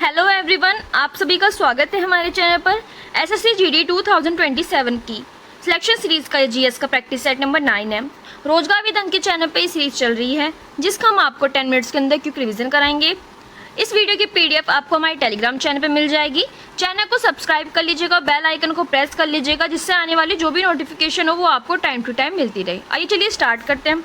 Hello everyone, आप सभी का स्वागत है हमारे चैनल पर। एसएससी जीडी 2027 की सिलेक्शन सीरीज का जीएस का प्रैक्टिस सेट नंबर 9 है। रोजगार विद अंक के चैनल पर ये सीरीज चल रही है जिसका हम आपको 10 मिनट्स के अंदर क्विक रिवीजन कराएंगे। इस वीडियो की पीडीएफ आपको हमारे टेलीग्राम चैनल पर मिल जाएगी। चैनल को सब्सक्राइब कर लीजिएगा, बेल आइकन को प्रेस कर लीजिएगा जिससे आने वाली जो भी नोटिफिकेशन हो वो आपको टाइम टू टाइम मिलती रहे। आइए चलिए स्टार्ट करते हैं।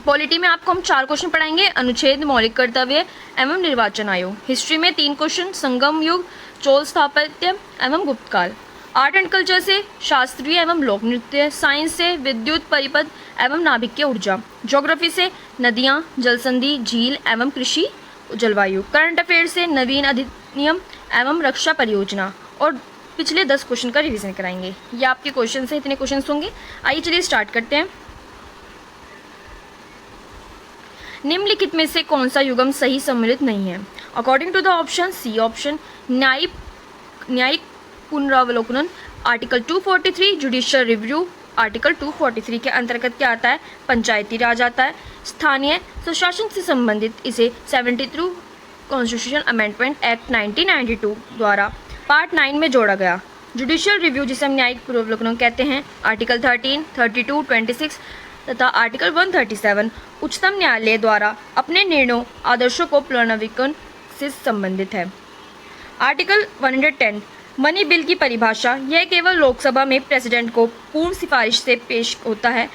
पॉलिटी में आपको हम 4 क्वेश्चन पढ़ाएंगे। अनुच्छेद, मौलिक कर्तव्य एवं निर्वाचन आयोग। हिस्ट्री में 3 क्वेश्चन, संगम युग, चोल स्थापत्य एवं गुप्त काल। आर्ट एंड कल्चर से शास्त्रीय एवं लोक नृत्य। साइंस से विद्युत परिपथ एवं नाभिकीय ऊर्जा। ज्योग्राफी से नदियाँ, जलसंधि, झील एवं कृषि जलवायु। करंट अफेयर से नवीन अधिनियम एवं रक्षा परियोजना। और पिछले 10 क्वेश्चन का रिविजन कराएंगे। ये आपके क्वेश्चन से इतने क्वेश्चन होंगे। आइए चलिए स्टार्ट करते हैं। निम्नलिखित में से कौन सा युग्म सही सम्मिलित नहीं है? According to the option C option न्यायिक पुनरावलोकन, आर्टिकल 243 जुडिशियल रिव्यू। आर्टिकल 243 के अंतर्गत क्या आता है? पंचायती राज आता है। स्थानीय स्वशासन से संबंधित इसे 73 कॉन्स्टिट्यूशन अमेंडमेंट एक्ट 1992 द्वारा पार्ट 9 में जोड़ा गया। जुडिशियल रिव्यू जिसे हम न्यायिक पुनरावलोकन कहते हैं, आर्टिकल 13, 32, 26 तथा आर्टिकल 137 उच्चतम न्यायालय द्वारा अपने निर्णयों आदर्शों को पुनर्नवीकरण से संबंधित है। आर्टिकल 110 मनी बिल की परिभाषा, यह केवल लोकसभा में प्रेसिडेंट को पूर्ण सिफारिश से पेश होता है।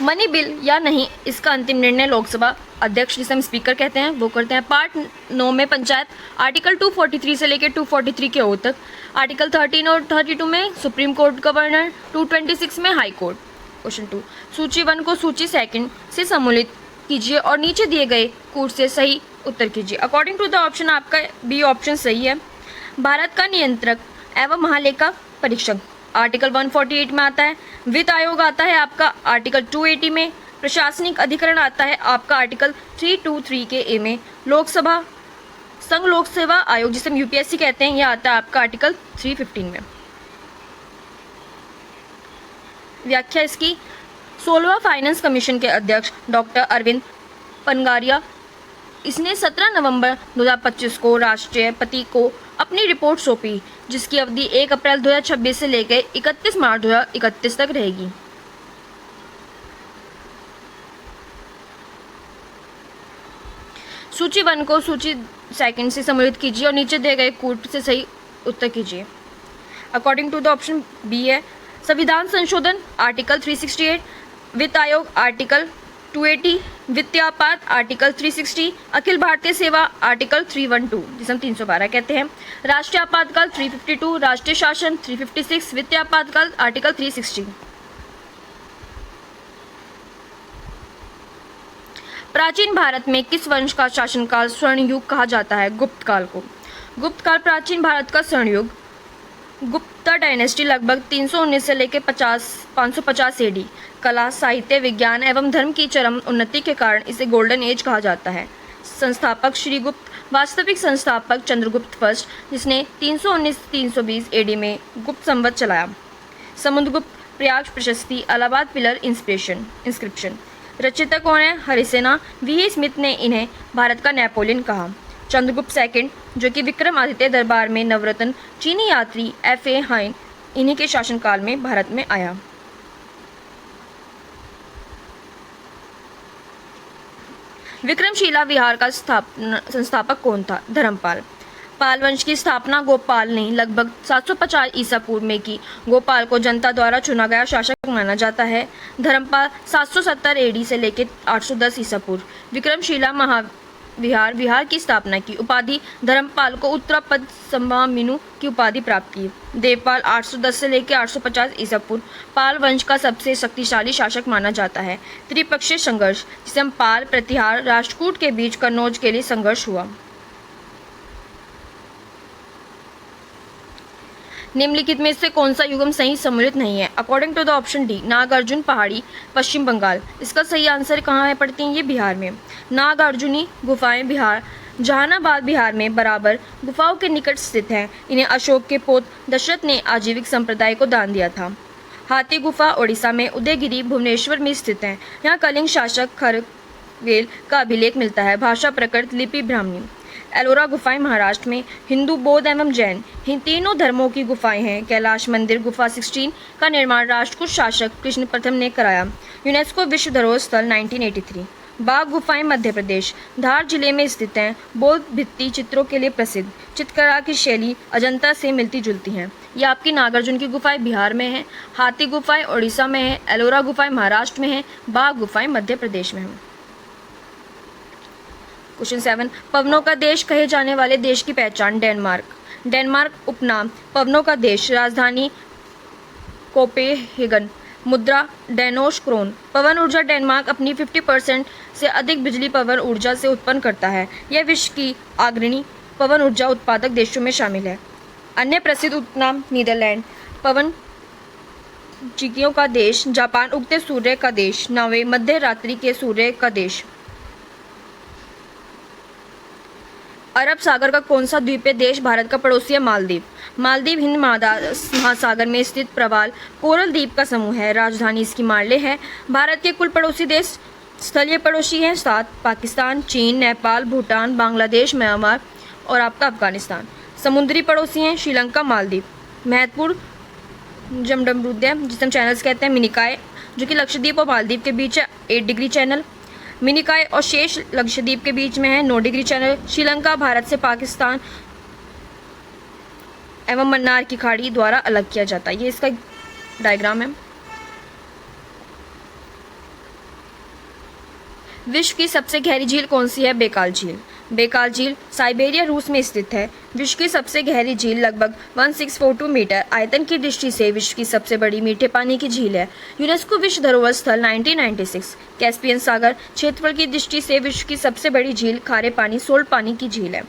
मनी बिल या नहीं, इसका अंतिम निर्णय लोकसभा अध्यक्ष जिसे हम स्पीकर कहते हैं वो करते हैं। पार्ट 9 में पंचायत, आर्टिकल 243 से लेकर 243 के ओ तक। आर्टिकल 13 और 32 में सुप्रीम कोर्ट गवर्नर। 226 में हाई कोर्ट। क्वेश्चन 2, सूची 1 को सूची 2 से सम्मिलित कीजिए और नीचे दिए गए कूट से सही उत्तर कीजिए। अकॉर्डिंग टू द ऑप्शन आपका बी ऑप्शन सही है। भारत का नियंत्रक एवं महालेखा परीक्षक आर्टिकल 148 में आता है। वित्त आयोग आता है आपका आर्टिकल 280 में। प्रशासनिक अधिकरण आता है आपका आर्टिकल 323 के ए में। लोकसभा संघ लोक सेवा आयोग जिसे हम यूपीएससी कहते हैं, यह आता है आपका आर्टिकल 315 में। व्याख्या इसकी, 16वां फाइनेंस कमीशन के अध्यक्ष डॉक्टर अरविंद पनगारिया, इसने 17 नवंबर 2025 को राष्ट्रपति को अपनी रिपोर्ट सौंपी जिसकी अवधि 1 अप्रैल 2026 से लेकर 31 मार्च 2031 तक रहेगी। सूची 1 को सूची 2 से सम्मिलित कीजिए और नीचे दिए गए कूट से सही उत्तर कीजिए। According to the option B है। संविधान संशोधन आर्टिकल 368, वित्त आयोग आर्टिकल 280, वित्तीय आपात आर्टिकल 360, अखिल भारतीय सेवा आर्टिकल 312 जिसे हम 312 कहते हैं, राष्ट्रीय आपातकाल 352, राष्ट्रीय शासन 356, वित्तीय आपातकाल आर्टिकल 360। प्राचीन भारत में किस वंश का शासनकाल स्वर्ण युग कहा जाता है? गुप्त काल को। गुप्त काल प्राचीन भारत का स्वर्ण युग। गुप्ता डायनेस्टी लगभग 319 से लेकर 550 एडी। कला, साहित्य, विज्ञान एवं धर्म की चरम उन्नति के कारण इसे गोल्डन एज कहा जाता है। संस्थापक श्री गुप्त, वास्तविक संस्थापक चंद्रगुप्त फर्स्ट जिसने 319-320 एडी में गुप्त संवत चलाया। समुद्रगुप्त, प्रयाग प्रशस्ति, इलाहाबाद पिलर इंस्क्रिप्शन। रचयिता कौन है? हरिसेना। वी स्मिथ ने इन्हें भारत का नेपोलियन कहा। चंद्रगुप्त सेकंड जो कि विक्रमादित्य दरबार में नवरत्न चीनी यात्री F.A. हाइन इन्हीं के शासनकाल में भारत में आया। विक्रमशिला विहार का संस्थापक कौन था? धर्मपाल। पाल वंश की स्थापना गोपाल ने लगभग 750 ईसा पूर्व में की। गोपाल को जनता द्वारा चुना गया शासक माना जाता है। धर्मपाल 770 एडी से लेकर 810 ईसा पूर्व विक्रमशिला विहार की स्थापना की। उपाधि धर्मपाल को उत्तरापद संभामिनु की उपाधि प्राप्त की। देवपाल 810 से लेकर 850 ईसा पूर्व पाल वंश का सबसे शक्तिशाली शासक माना जाता है। त्रिपक्षीय संघर्ष जिसे हम पाल, प्रतिहार, राष्ट्रकूट के बीच कन्नौज के लिए संघर्ष हुआ। निम्नलिखित में से कौन सा युग्म सही सम्मिलित नहीं है? According to the option D Nagarjun पहाड़ी, पश्चिम बंगाल। इसका सही आंसर कहाँ है पड़ती हैं? ये बिहार में। नागार्जुनी गुफाएं बिहार, जहानाबाद बिहार में बराबर गुफाओं के निकट स्थित हैं। इन्हें अशोक के पोत दशरथ ने आजीविक संप्रदाय को दान दिया था। हाथी गुफा ओडिशा में उदयगिरी भुवनेश्वर में स्थित है। यहाँ कलिंग शासक वेल का अभिलेख मिलता है। भाषा प्रकृत लिपि ब्राह्मी। एलोरा गुफाएं महाराष्ट्र में हिंदू, बौद्ध एवं जैन इन तीनों धर्मों की गुफाएं हैं। कैलाश मंदिर गुफा 16 का निर्माण राष्ट्रकूट शासक कृष्ण प्रथम ने कराया। यूनेस्को विश्व धरोहर स्थल 1983। बाघ गुफाएं मध्य प्रदेश धार जिले में स्थित हैं। बौद्ध भित्ति चित्रों के लिए प्रसिद्ध चित्रकला की शैली अजंता से मिलती जुलती हैं। ये आपकी नागार्जुन की गुफाएं बिहार में हैं। हाथी गुफाएं उड़ीसा में हैं। एलोरा गुफाएं महाराष्ट्र में हैं। बाघ गुफाएं मध्य प्रदेश में हैं। क्वेश्चन 7, पवनों का देश कहे जाने वाले देश की पहचान। डेनमार्क। डेनमार्क उपनाम पवनों का देश। राजधानी कोपेनहेगन। मुद्रा डेनोश क्रोन। पवन ऊर्जा डेनमार्क अपनी 50% से अधिक बिजली पवन ऊर्जा से उत्पन्न करता है। यह विश्व की अग्रणी पवन ऊर्जा उत्पादक देशों में शामिल है। अन्य प्रसिद्ध उपनाम नीदरलैंड पवन चिकियों का देश। जापान उगते सूर्य का देश। नॉर्वे मध्य रात्रि के सूर्य का देश। अरब सागर का कौन सा द्वीपीय देश भारत का पड़ोसी है। मालदीव। मालदीव हिंद महासागर में स्थित प्रवाल कोरल द्वीप का समूह है। राजधानी इसकी माले है। भारत के कुल पड़ोसी देश स्थलीय पड़ोसी हैं 7। पाकिस्तान, चीन, नेपाल, भूटान, बांग्लादेश, म्यांमार और आपका अफगानिस्तान। समुद्री पड़ोसी हैं श्रीलंका, मालदीव। महत्वपूर्ण जमडमरुद्य जिसे हम चैनल्स कहते हैं। मिनिकाय जो कि लक्षद्वीप और मालदीव के बीच है 8 डिग्री चैनल। मिनिकाय और शेष लक्षद्वीप के बीच में है 9 डिग्री चैनल। श्रीलंका भारत से पाकिस्तान एवं मन्नार की खाड़ी द्वारा अलग किया जाता है। ये इसका डायग्राम है। विश्व की सबसे गहरी झील कौन सी है। बेकाल झील। बेकाल झील साइबेरिया रूस में स्थित है। विश्व की सबसे गहरी झील लगभग 1642 मीटर आयतन की दृष्टि से विश्व की सबसे बड़ी मीठे पानी की झील है। यूनेस्को विश्व धरोहर स्थल 1996। कैस्पियन सागर क्षेत्रफल की दृष्टि से विश्व की सबसे बड़ी झील खारे पानी सोल्ट पानी की झील है।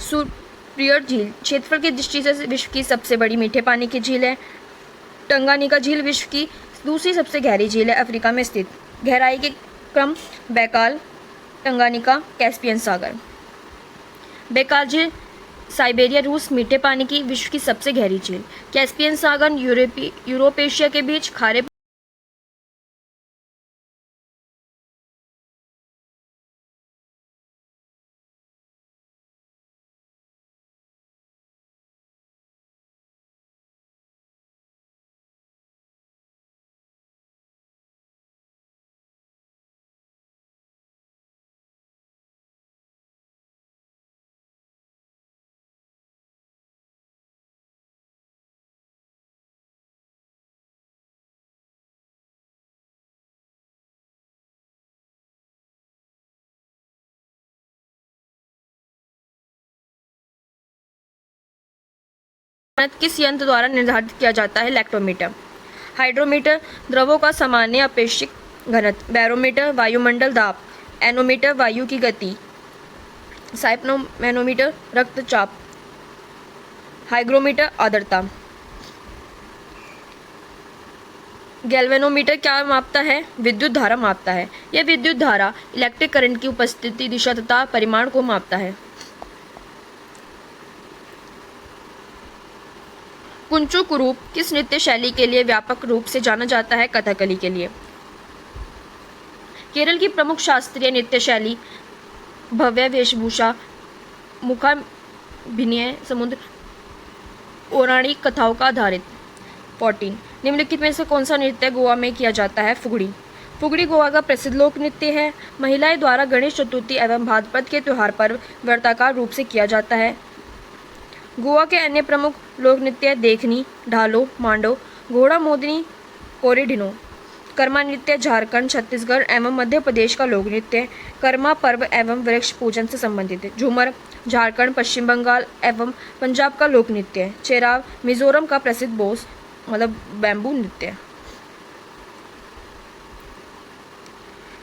सुप्रियर झील क्षेत्रफल की दृष्टि से विश्व की सबसे बड़ी मीठे पानी की झील है। टंगानिका झील विश्व की दूसरी सबसे गहरी झील है, अफ्रीका में स्थित। गहराई के क्रम बैकाल, टंगानिका, कैस्पियन सागर। बेकाल झील साइबेरिया रूस मीठे पानी की विश्व की सबसे गहरी झील। कैस्पियन सागर यूरोप एशिया के बीच खारे किस यंत्र द्वारा निर्धारित किया जाता है। लैक्टोमीटर। हाइड्रोमीटर द्रवों का सामान्य अपेक्षित घनत्व। बैरोमीटर वायुमंडल दाब। एनोमीटर वायु की गति। साइक्लोमैनोमीटर रक्तचाप। हाइग्रोमीटर आर्द्रता। गैल्वेनोमीटर क्या मापता है। विद्युत धारा मापता है। यह विद्युत धारा इलेक्ट्रिक करंट की उपस्थिति, दिशा तथा परिमाण को मापता है। कुंचु कुरूप किस नृत्य शैली के लिए व्यापक रूप से जाना जाता है। कथकली के लिए। केरल की प्रमुख शास्त्रीय नृत्य शैली भव्य वेशभूषा, मुखाभिनय, समुद्र पौराणिक कथाओं का आधारित। 14 निम्नलिखित में से कौन सा नृत्य गोवा में किया जाता है। फुगड़ी। फुगड़ी गोवा का प्रसिद्ध लोक नृत्य है। महिलाएं द्वारा गणेश चतुर्थी एवं भाद्रपद के त्योहार पर व्रताकार रूप से किया जाता है। गोवा के अन्य प्रमुख लोक नृत्य देखनी, ढालो, मांडो, घोड़ा मोदनी, कोरेडिनो। कर्मा नृत्य झारखंड, छत्तीसगढ़ एवं मध्य प्रदेश का लोक नृत्य। कर्मा पर्व एवं वृक्ष पूजन से संबंधित है। झूमर झारखंड, पश्चिम बंगाल एवं पंजाब का लोक नृत्य है। चेराव मिजोरम का प्रसिद्ध बोस मतलब बैम्बू नृत्य।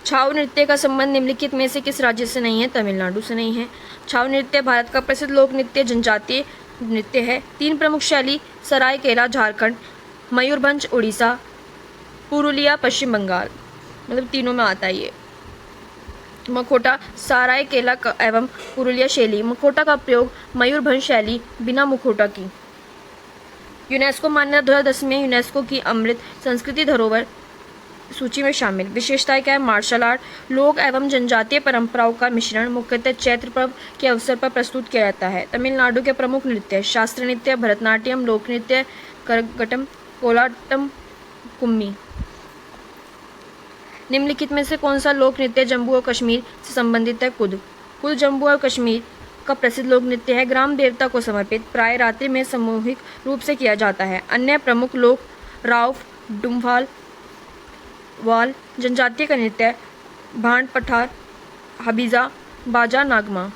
छाऊ नृत्य का संबंध निम्नलिखित में से किस राज्य से नहीं है। तमिलनाडु से नहीं है। छाऊ नृत्य भारत का प्रसिद्ध लोक नृत्य जनजातीय नृत्य है। 3 प्रमुख शैली सरायकेला झारखंड, मयूरभंज उड़ीसा, पुरुलिया पश्चिम बंगाल, मतलब तीनों में आता है ये। मखोटा सरायकेला एवं पुरुलिया शैली। मखोटा का प्रयोग मयूरभंज शैली बिना मुखोटा की। यूनेस्को मान्यता 2010 में यूनेस्को की अमृत संस्कृति धरोहर सूची में शामिल। विशेषताएं क्या है? मार्शल आर्ट लोक एवं जनजातीय परंपराओं का मिश्रण, मुख्यतः चैत्र पर्व के अवसर पर प्रस्तुत किया जाता है। तमिलनाडु के प्रमुख नृत्य शास्त्रीय नृत्य, भरतनाट्यम, लोक नृत्य, करगटम, कोलाटम, कुम्मी। निम्नलिखित में से कौन सा लोक नृत्य जम्मू और कश्मीर से संबंधित है? कुद। कुद जम्मू और कश्मीर का प्रसिद्ध लोक नृत्य है, ग्राम देवता को समर्पित, प्राय रात्रि में सामूहिक रूप से किया जाता है। अन्य प्रमुख लोक राउफ, डुम्फाल, वाल, जनजातीय का नृत्य भांड पठार, हबीजा, बाजा, नागमा।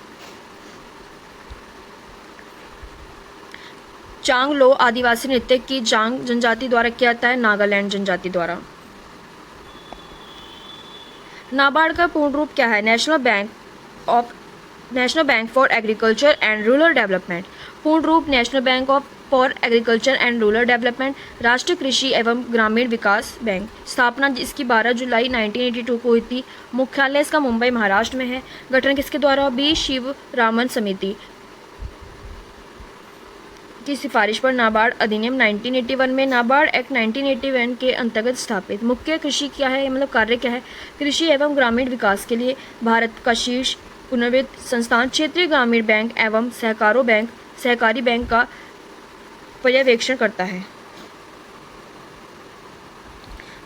चांग लो आदिवासी नृत्य की चांग जनजाति द्वारा किया जाता है, नागालैंड जनजाति द्वारा। नाबार्ड का पूर्ण रूप क्या है? National bank for agriculture and rural development. पूर्ण रूप national bank for agriculture and rural development, राष्ट्रीय कृषि एवं ग्रामीण विकास बैंक। स्थापना इसकी 12 जुलाई 1982 को हुई थी। मुख्यालय इसका मुंबई महाराष्ट्र में है। गठन किसके द्वारा? बी शिवरामन समिति की सिफारिश पर नाबार्ड अधिनियम 1981 में, नाबार्ड एक्ट 1981 के अंतर्गत स्थापित। मुख्य कृषि क्या है, मतलब कार्य क्या है? कृषि एवं ग्रामीण विकास के लिए भारत का शीर्ष पुनर्वित्त संस्थान, क्षेत्रीय ग्रामीण बैंक एवं सहकारी बैंक का पर्यवेक्षण करता है।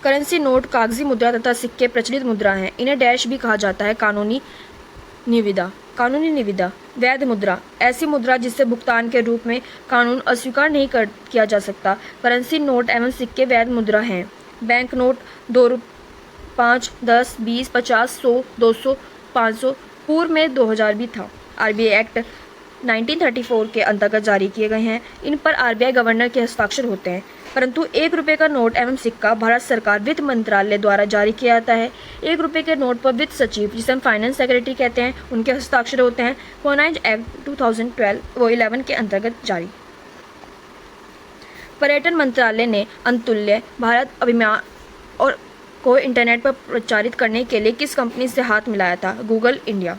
करेंसी नोट कागजी मुद्रा तथा सिक्के प्रचलित मुद्रा हैं। इन्हें डैश भी कहा जाता है। कानूनी निविदा वैध मुद्रा, ऐसी मुद्रा जिससे भुगतान के रूप में कानून अस्वीकार नहीं किया जा सकता। करेंसी नोट एवं सिक्के वैध मुद्रा हैं। बैंक नोट 2, 5, 10, 20, 50, 100, 200, 500, पूर्व में 2000 भी था। आरबीआई एक्ट 1934 के अंतर्गत जारी किए गए हैं। इन पर आरबीआई गवर्नर के हस्ताक्षर होते हैं, परंतु 1 रुपये का नोट एवं सिक्का भारत सरकार वित्त मंत्रालय द्वारा जारी किया जाता है। 1 रुपये के नोट पर वित्त सचिव, जिसे हम फाइनेंस सेक्रेटरी कहते हैं, उनके हस्ताक्षर होते हैं। कॉनाइज एक्ट 2011 के अंतर्गत जारी। पर्यटन मंत्रालय ने अंतुल्य भारत अभियान और को इंटरनेट पर प्रचारित करने के लिए किस कंपनी से हाथ मिलाया था? Google India.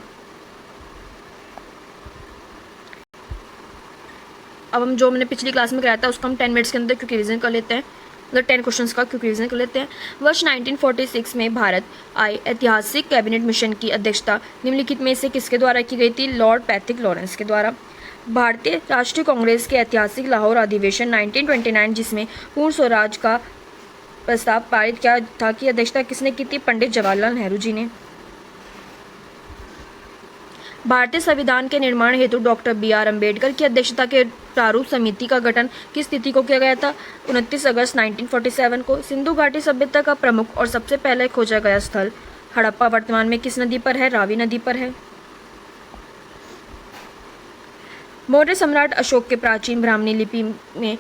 अब हम जो मैंने पिछली क्लास में कराया था उसको हम 10 मिनट्स के अंदर क्योंकि रिविजन कर लेते हैं, मतलब 10 क्वेश्चंस का क्योंकि रिविजन कर लेते हैं। वर्ष 1946 में भारत आई ऐतिहासिक कैबिनेट मिशन की अध्यक्षता निम्नलिखित में से किसके द्वारा की गई थी? लॉर्ड पैट्रिक लॉरेंस के द्वारा। भारतीय राष्ट्रीय कांग्रेस के ऐतिहासिक लाहौर अधिवेशन 1929, जिसमें पूर्ण स्वराज का प्रस्ताव पारित किया था, की अध्यक्षता किसने की थी? पंडित जवाहरलाल नेहरू जी ने। भारतीय संविधान के निर्माण हेतु डॉक्टर बी.आर. अम्बेडकर की अध्यक्षता के प्रारूप समिति का गठन किस तिथि को किया गया था? 29 अगस्त 1947 को। सिंधु घाटी सभ्यता का प्रमुख और सबसे पहले खोजा गया स्थल हड़प्पा वर्तमान में किस नदी पर है? रावी नदी पर है। मौर्य सम्राट अशोक के प्राचीन ब्राह्मणी लिपि में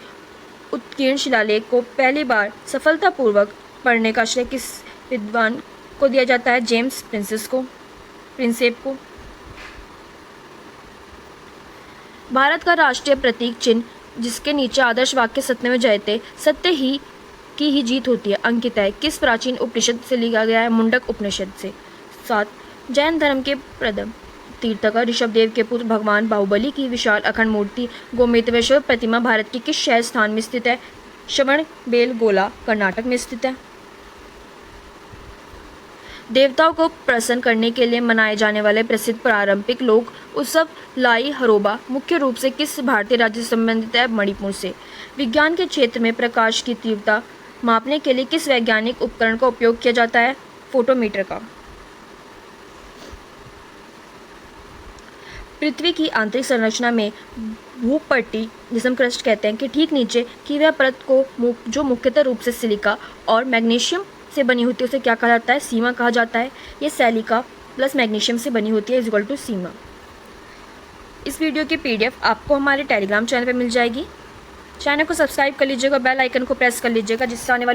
उत्कीर्ण शिलालेख को पहली बार सफलतापूर्वक पढ़ने का श्रेय किस विद्वान को दिया जाता है? जेम्स प्रिंसेप को। भारत का राष्ट्रीय प्रतीक चिन्ह, जिसके नीचे आदर्श वाक्य सत्यमेव जयते, सत्य ही की ही जीत होती है, अंकित है, किस प्राचीन उपनिषद से लिखा गया है? मुंडक उपनिषद से। 7. जैन धर्म के प्रथम तीर्थंकर ऋषभदेव के पुत्र भगवान बाहुबली की विशाल अखंड मूर्ति गोमतेश्वर प्रतिमा भारत के किस शहर स्थान में स्थित है? श्रवणबेलगोला कर्नाटक में स्थित है। देवताओं को प्रसन्न करने के लिए मनाए जाने वाले प्रसिद्ध पारंपरिक लोक उत्सव लाई हरोबा मुख्य रूप से किस भारतीय राज्य से संबंधित है? मणिपुर से। विज्ञान के क्षेत्र में प्रकाश की तीव्रता मापने के लिए किस वैज्ञानिक उपकरण का उपयोग किया जाता है? फोटोमीटर का। पृथ्वी की आंतरिक संरचना में भूपट्टी, जिसे हम क्रस्ट कहते हैं, कि ठीक नीचे की वह परत को जो मुख्यतः रूप से सिलिका और मैग्नीशियम से बनी होती है उसे क्या कहा जाता है? सीमा कहा जाता है। ये सिलिका प्लस मैग्नीशियम से बनी होती है इक्वल टू सीमा। इस वीडियो की PDF आपको हमारे टेलीग्राम चैनल पर मिल जाएगी। चैनल को सब्सक्राइब कर लीजिएगा, बेल आइकन को प्रेस कर लीजिएगा, जिससे आने वाली